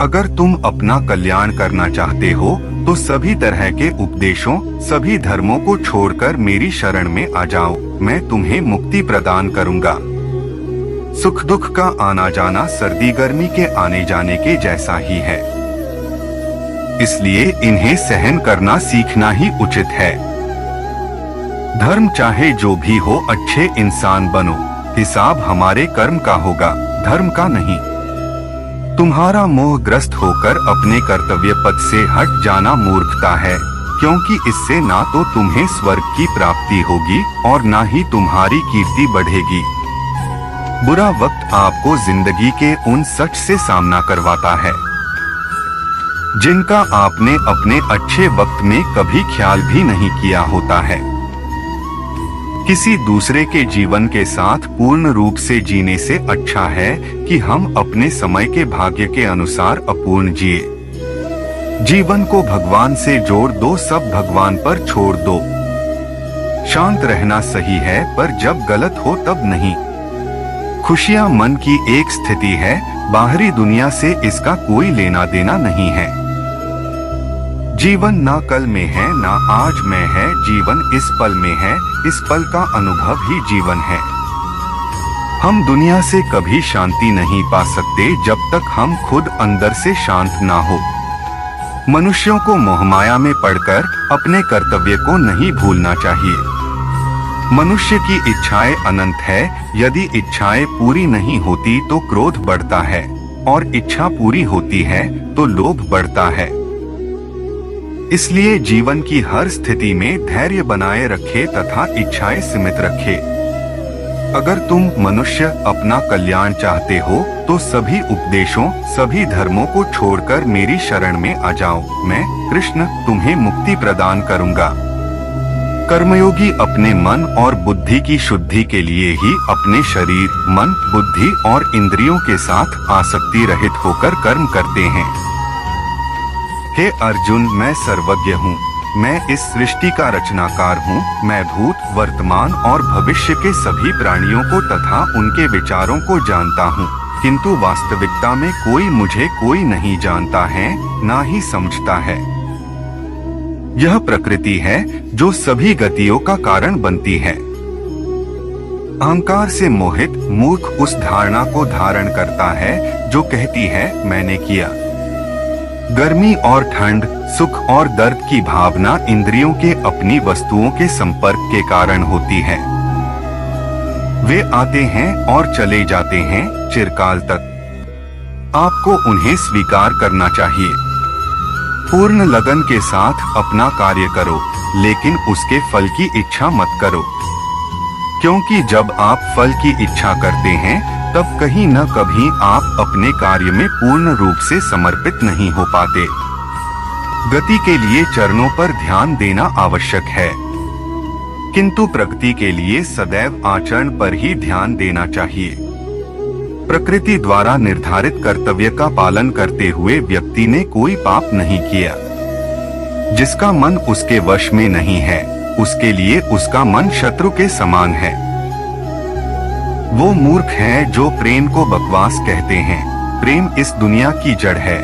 अगर तुम अपना कल्याण करना चाहते हो तो सभी तरह के उपदेशों, सभी धर्मों को छोड़कर मेरी शरण में आ जाओ। मैं तुम्हें मुक्ति प्रदान करूंगा। सुख दुख का आना जाना सर्दी गर्मी के आने जाने के जैसा ही है, इसलिए इन्हें सहन करना सीखना ही उचित है। धर्म चाहे जो भी हो, अच्छे इंसान बनो। हिसाब हमारे कर्म का होगा, धर्म का नहीं। तुम्हारा मोहग्रस्त होकर अपने कर्तव्य पथ से हट जाना मूर्खता है, क्योंकि इससे ना तो तुम्हें स्वर्ग की प्राप्ति होगी और ना ही तुम्हारी कीर्ति बढ़ेगी। बुरा वक्त आपको जिंदगी के उन सच से सामना करवाता है जिनका आपने अपने अच्छे वक्त में कभी ख्याल भी नहीं किया होता है। किसी दूसरे के जीवन के साथ पूर्ण रूप से जीने से अच्छा है कि हम अपने समय के भाग्य के अनुसार अपूर्ण जिए। जीवन को भगवान से जोड़ दो, सब भगवान पर छोड़ दो। शांत रहना सही है, पर जब गलत हो तब नहीं। खुशियां मन की एक स्थिति है, बाहरी दुनिया से इसका कोई लेना देना नहीं है। जीवन ना कल में है ना आज में है, जीवन इस पल में है, इस पल का अनुभव ही जीवन है। हम दुनिया से कभी शांति नहीं पा सकते जब तक हम खुद अंदर से शांत ना हो। मनुष्यों को मोहमाया में पड़कर अपने कर्तव्य को नहीं भूलना चाहिए। मनुष्य की इच्छाएं अनंत है, यदि इच्छाएं पूरी नहीं होती तो क्रोध बढ़ता है, और इच्छा पूरी होती है तो लोभ बढ़ता है। इसलिए जीवन की हर स्थिति में धैर्य बनाए रखे तथा इच्छाएं सीमित रखे। अगर तुम मनुष्य अपना कल्याण चाहते हो तो सभी उपदेशों, सभी धर्मों को छोड़कर मेरी शरण में आ जाओ। मैं कृष्ण तुम्हें मुक्ति प्रदान करूंगा। कर्मयोगी अपने मन और बुद्धि की शुद्धि के लिए ही अपने शरीर, मन, बुद्धि और इंद्रियों के साथ आसक्ति रहित होकर कर्म करते हैं। हे अर्जुन, मैं सर्वज्ञ हूँ, मैं इस सृष्टि का रचनाकार हूँ। मैं भूत, वर्तमान और भविष्य के सभी प्राणियों को तथा उनके विचारों को जानता हूँ, किंतु वास्तविकता में कोई नहीं जानता है, ना ही समझता है। यह प्रकृति है जो सभी गतियों का कारण बनती है। अहंकार से मोहित मूर्ख उस धारणा को धारण करता है जो कहती है मैंने किया। गर्मी और ठंड, सुख और दर्द की भावना इंद्रियों के अपनी वस्तुओं के संपर्क के कारण होती है। वे आते हैं और चले जाते हैं चिरकाल तक। आपको उन्हें स्वीकार करना चाहिए। पूर्ण लगन के साथ अपना कार्य करो, लेकिन उसके फल की इच्छा मत करो, क्योंकि जब आप फल की इच्छा करते हैं तब कहीं न कभी आप अपने कार्य में पूर्ण रूप से समर्पित नहीं हो पाते। गति के लिए चरणों पर ध्यान देना आवश्यक है, किंतु प्रगति के लिए सदैव आचरण पर ही ध्यान देना चाहिए। प्रकृति द्वारा निर्धारित कर्तव्य का पालन करते हुए व्यक्ति ने कोई पाप नहीं किया। जिसका मन उसके वश में नहीं है, उसके लिए उसका मन शत्रु के समान है। वो मूर्ख हैं जो प्रेम को बकवास कहते हैं। प्रेम इस दुनिया की जड़ है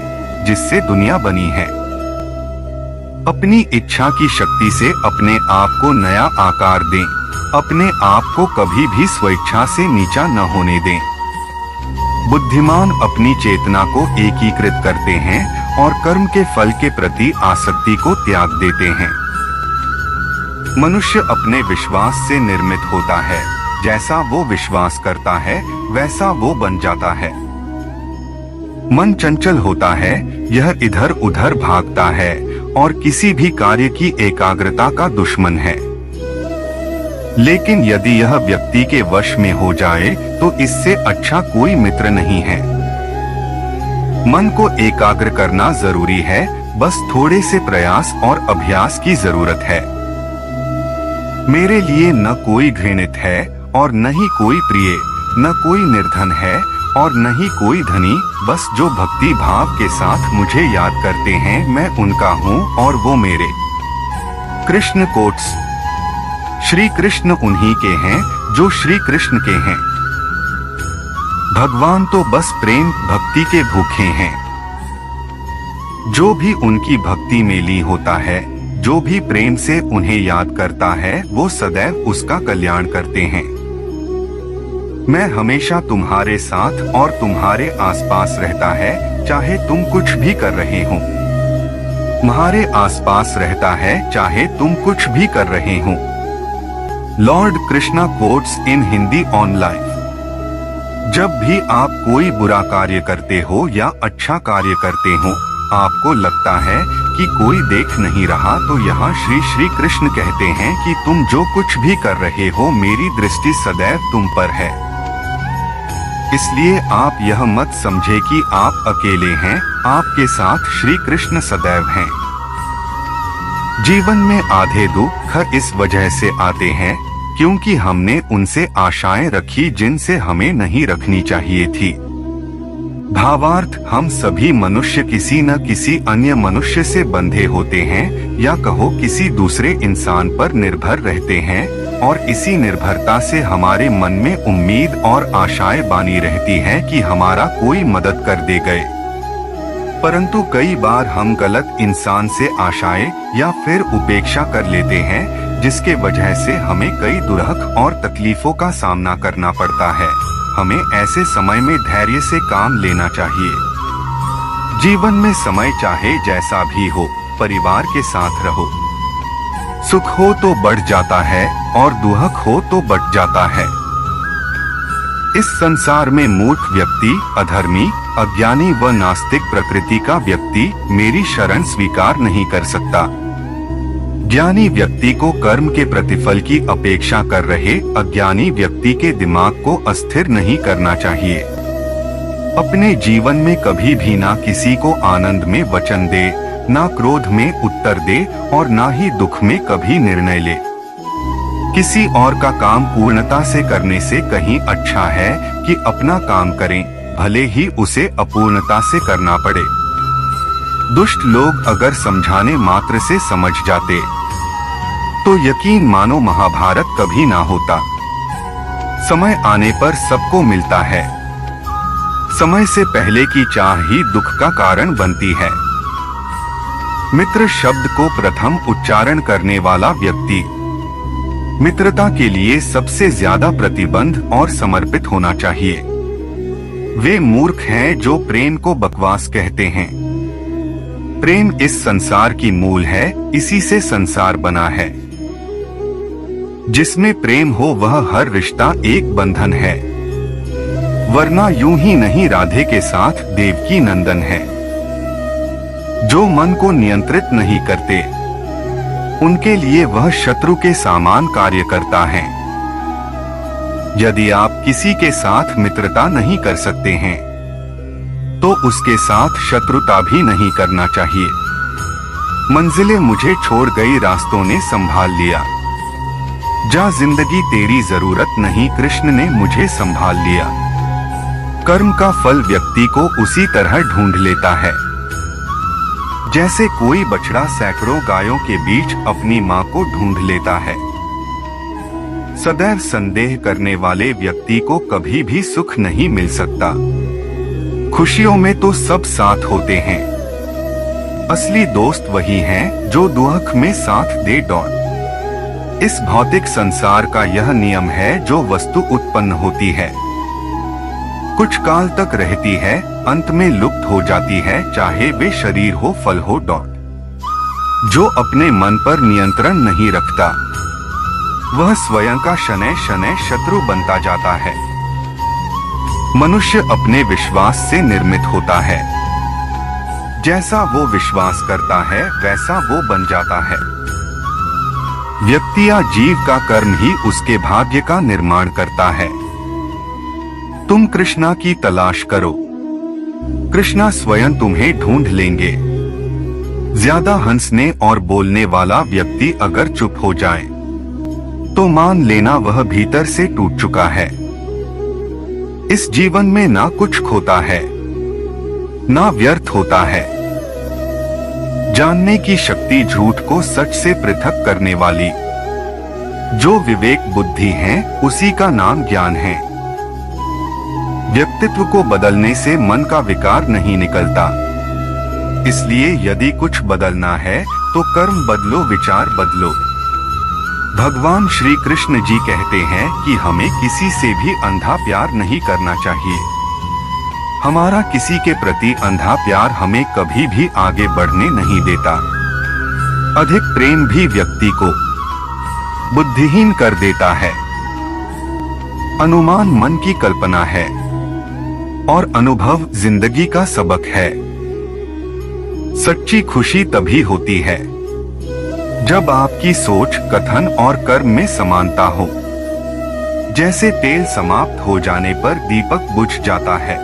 जिससे दुनिया बनी है। अपनी इच्छा की शक्ति से अपने आप को नया आकार दें। अपने आप को कभी भी स्वेच्छा से नीचा न होने दें। बुद्धिमान अपनी चेतना को एकीकृत करते हैं और कर्म के फल के प्रति आसक्ति को त्याग देते हैं। मनुष्य अपने विश्वास से निर्मित होता है। जैसा वो विश्वास करता है वैसा वो बन जाता है। मन चंचल होता है, यह इधर उधर भागता है और किसी भी कार्य की एकाग्रता का दुश्मन है। लेकिन यदि यह व्यक्ति के वश में हो जाए तो इससे अच्छा कोई मित्र नहीं है। मन को एकाग्र करना जरूरी है, बस थोड़े से प्रयास और अभ्यास की जरूरत है। मेरे लिए न कोई घृणित है और न ही कोई प्रिय, न कोई निर्धन है और न ही कोई धनी। बस जो भक्ति भाव के साथ मुझे याद करते हैं मैं उनका हूँ और वो मेरे। कृष्ण कोट्स। श्री कृष्ण उन्हीं के हैं जो श्री कृष्ण के हैं। भगवान तो बस प्रेम भक्ति के भूखे हैं। जो भी उनकी भक्ति में लीन होता है, जो भी प्रेम से उन्हें याद करता है, वो सदैव उसका कल्याण करते हैं। मैं हमेशा तुम्हारे साथ और तुम्हारे आसपास रहता है, चाहे तुम कुछ भी कर रहे हो। तुम्हारे आसपास रहता है, चाहे तुम कुछ भी कर रहे हो। Lord Krishna quotes in Hindi online. जब भी आप कोई बुरा कार्य करते हो या अच्छा कार्य करते हो, आपको लगता है कि कोई देख नहीं रहा, तो यहाँ श्री कृष्ण कहते हैं कि तुम जो कुछ भी कर रहे हो, मेरी दृष्टि सदैव तुम पर है। इसलिए आप यह मत समझे कि आप अकेले हैं, आपके साथ श्री कृष्ण सदैव हैं। जीवन में आधे दुख इस वजह से आते हैं क्योंकि हमने उनसे आशाएं रखी जिनसे हमें नहीं रखनी चाहिए थी। भावार्थ, हम सभी मनुष्य किसी न किसी अन्य मनुष्य से बंधे होते हैं, या कहो किसी दूसरे इंसान पर निर्भर रहते हैं, और इसी निर्भरता से हमारे मन में उम्मीद और आशाएं बनी रहती हैं कि हमारा कोई मदद कर दे गए। परंतु कई बार हम गलत इंसान से आशाएं या फिर उपेक्षा कर लेते हैं, जिसके वजह से हमें कई दुर्लभ और तकलीफों का सामना करना पड़ता है। हमें ऐसे समय में धैर्य से काम लेना चाहिए। जीवन में समय चाहे जैसा भी हो, परिवार के साथ रहो। सुख हो तो बढ़ जाता है और दुख हो तो बढ़ जाता है। इस संसार में मूर्ख व्यक्ति, अधर्मी, अज्ञानी व नास्तिक प्रकृति का व्यक्ति मेरी शरण स्वीकार नहीं कर सकता। ज्ञानी व्यक्ति को कर्म के प्रतिफल की अपेक्षा कर रहे अज्ञानी व्यक्ति के दिमाग को अस्थिर नहीं करना चाहिए। अपने जीवन में कभी भी ना किसी को आनंद में वचन दे, ना क्रोध में उत्तर दे, और ना ही दुख में कभी निर्णय ले। किसी और का काम पूर्णता से करने से कहीं अच्छा है कि अपना काम करें, भले ही उसे अपूर्णता से करना पड़े। दुष्ट लोग अगर समझाने मात्र से समझ जाते तो यकीन मानो महाभारत कभी ना होता। समय आने पर सबको मिलता है। समय से पहले की चाह ही दुख का कारण बनती है। मित्र शब्द को प्रथम उच्चारण करने वाला व्यक्ति मित्रता के लिए सबसे ज्यादा प्रतिबद्ध और समर्पित होना चाहिए। वे मूर्ख हैं जो प्रेम को बकवास कहते हैं। प्रेम इस संसार की मूल है, इसी से संसार बना है। जिसमें प्रेम हो वह हर रिश्ता एक बंधन है, वरना यूं ही नहीं राधे के साथ देवकी नंदन है। जो मन को नियंत्रित नहीं करते, उनके लिए वह शत्रु के समान कार्य करता है। यदि आप किसी के साथ मित्रता नहीं कर सकते हैं, तो उसके साथ शत्रुता भी नहीं करना चाहिए। मंजिलें मुझे छोड़ गई, रास्तों ने संभाल लिया। जा जिंदगी तेरी जरूरत नहीं, कृष्ण ने मुझे संभाल लिया। कर्म का फल व्यक्ति को उसी तरह ढूंढ लेता है जैसे कोई बछड़ा सैकड़ों गायों के बीच अपनी मां को ढूंढ लेता है। सदैव संदेह करने वाले व्यक्ति को कभी भी सुख नहीं मिल सकता। खुशियों में तो सब साथ होते हैं, असली दोस्त वही हैं जो दुख में साथ दे डॉट। इस भौतिक संसार का यह नियम है, जो वस्तु उत्पन्न होती है कुछ काल तक रहती है, अंत में लुप्त हो जाती है, चाहे वे शरीर हो, फल हो डॉट। जो अपने मन पर नियंत्रण नहीं रखता, वह स्वयं का शनै शनै शत्रु बनता जाता है। मनुष्य अपने विश्वास से निर्मित होता है। जैसा वो विश्वास करता है वैसा वो बन जाता है। व्यक्ति या जीव का कर्म ही उसके भाग्य का निर्माण करता है। तुम कृष्णा की तलाश करो, कृष्णा स्वयं तुम्हें ढूंढ लेंगे। ज्यादा हंसने और बोलने वाला व्यक्ति अगर चुप हो जाए, तो मान लेना वह भीतर से टूट चुका है। इस जीवन में ना कुछ खोता है, ना व्यर्थ होता है। जानने की शक्ति झूठ को सच से पृथक करने वाली, जो विवेक बुद्धि है, उसी का नाम ज्ञान है। व्यक्तित्व को बदलने से मन का विकार नहीं निकलता, इसलिए यदि कुछ बदलना है तो कर्म बदलो, विचार बदलो। भगवान श्री कृष्ण जी कहते हैं कि हमें किसी से भी अंधा प्यार नहीं करना चाहिए। हमारा किसी के प्रति अंधा प्यार हमें कभी भी आगे बढ़ने नहीं देता। अधिक प्रेम भी व्यक्ति को बुद्धिहीन कर देता है। अनुमान मन की कल्पना है और अनुभव जिंदगी का सबक है। सच्ची खुशी तभी होती है जब आपकी सोच, कथन और कर्म में समानता हो। जैसे तेल समाप्त हो जाने पर दीपक बुझ जाता है,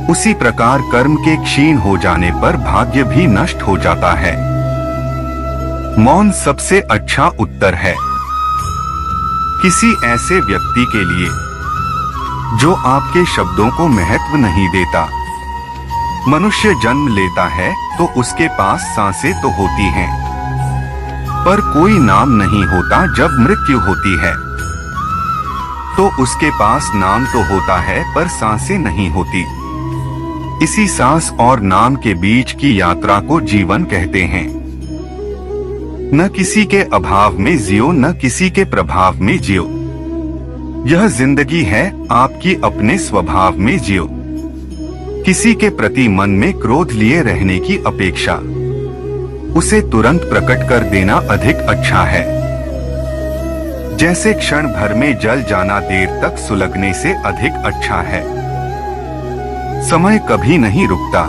उसी प्रकार कर्म के क्षीण हो जाने पर भाग्य भी नष्ट हो जाता है। मौन सबसे अच्छा उत्तर है किसी ऐसे व्यक्ति के लिए जो आपके शब्दों को महत्व नहीं देता। मनुष्य जन्म लेता है तो उसके पास सांसें तो होती हैं, पर कोई नाम नहीं होता। जब मृत्यु होती है तो उसके पास नाम तो होता है पर सांसें नहीं होती। इसी सांस और नाम के बीच की यात्रा को जीवन कहते हैं। न किसी के अभाव में जियो, न किसी के प्रभाव में जियो। यह जिंदगी है, आपकी अपने स्वभाव में जियो। किसी के प्रति मन में क्रोध लिए रहने की अपेक्षा उसे तुरंत प्रकट कर देना अधिक अच्छा है। जैसे क्षण भर में जल जाना देर तक सुलगने से अधिक अच्छा है। समय कभी नहीं रुकता।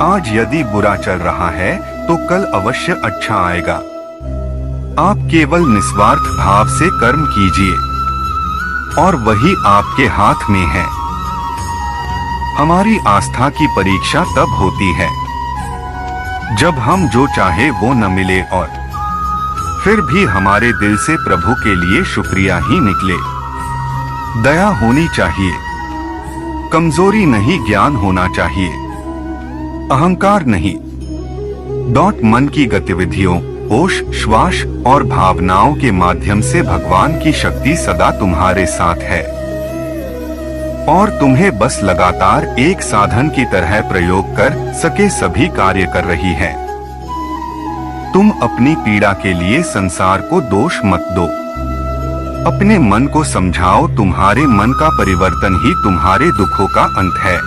आज यदि बुरा चल रहा है तो कल अवश्य अच्छा आएगा। आप केवल निस्वार्थ भाव से कर्म कीजिए और वही आपके हाथ में है। हमारी आस्था की परीक्षा तब होती है जब हम जो चाहे वो न मिले और फिर भी हमारे दिल से प्रभु के लिए शुक्रिया ही निकले। दया होनी चाहिए, कमजोरी नहीं, ज्ञान होना चाहिए, अहंकार नहीं। मन की गतिविधियों, होश, श्वास और भावनाओं के माध्यम से भगवान की शक्ति सदा तुम्हारे साथ है और तुम्हें बस लगातार एक साधन की तरह प्रयोग कर सके सभी कार्य कर रही है। तुम अपनी पीड़ा के लिए संसार को दोष मत दो। अपने मन को समझाओ, तुम्हारे मन का परिवर्तन ही तुम्हारे दुखों का अंत है।